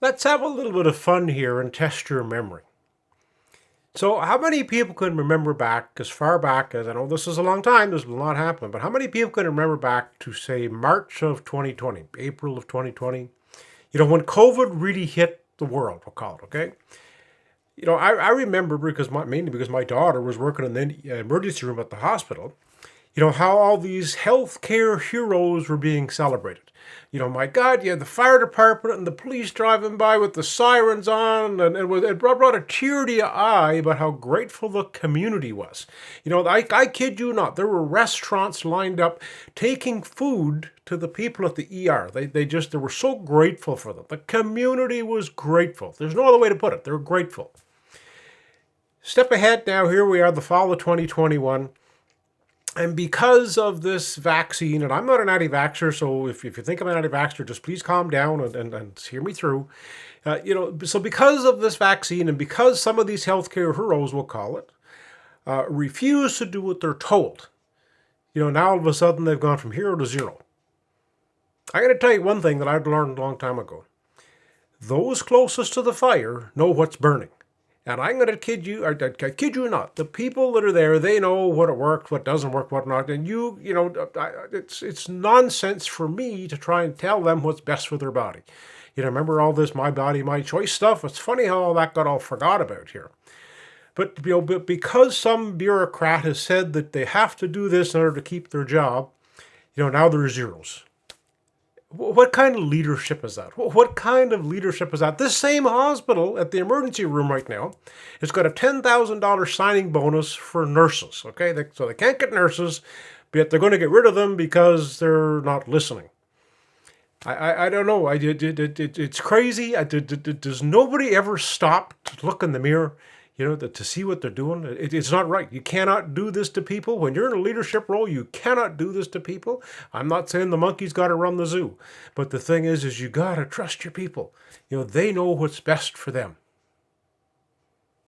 Let's have a little bit of fun here and test your memory. So, how many people can remember back, as far back as I know this is a long time, this will not happen, but how many people can remember back to, say, March of 2020, April of 2020? When COVID really hit the world, we'll call it, okay? I remember mainly because my daughter was working in the emergency room at the hospital, how all these healthcare heroes were being celebrated. My God, you had the fire department and the police driving by with the sirens on, and it brought a tear to your eye about how grateful the community was. I kid you not, there were restaurants lined up taking food to the people at the ER. They were so grateful for them. The community was grateful. There's no other way to put it. They were grateful. Step ahead now, here we are, the fall of 2021. And because of this vaccine, and I'm not an anti-vaxxer, so if you think I'm an anti-vaxxer, just please calm down and hear me through. So because of this vaccine and because some of these healthcare heroes, we'll call it, refuse to do what they're told, now all of a sudden they've gone from hero to zero. I got to tell you one thing that I've learned a long time ago. Those closest to the fire know what's burning. And I'm going to kid you, or I kid you not, the people that are there, they know what works, what doesn't work, what not. And it's nonsense for me to try and tell them what's best for their body. Remember all this my body, my choice stuff? It's funny how all that got all forgot about here. But because some bureaucrat has said that they have to do this in order to keep their job, now they're zeros. What kind of leadership is that? What kind of leadership is that? This same hospital at the emergency room right now has got a $10,000 signing bonus for nurses. Okay, so they can't get nurses, but yet they're going to get rid of them because they're not listening. I don't know. It's crazy. Does nobody ever stop to look in the mirror? To see what they're doing. It's not right. You cannot do this to people. When you're in a leadership role, you cannot do this to people. I'm not saying the monkey's got to run the zoo. But the thing is you got to trust your people. They know what's best for them.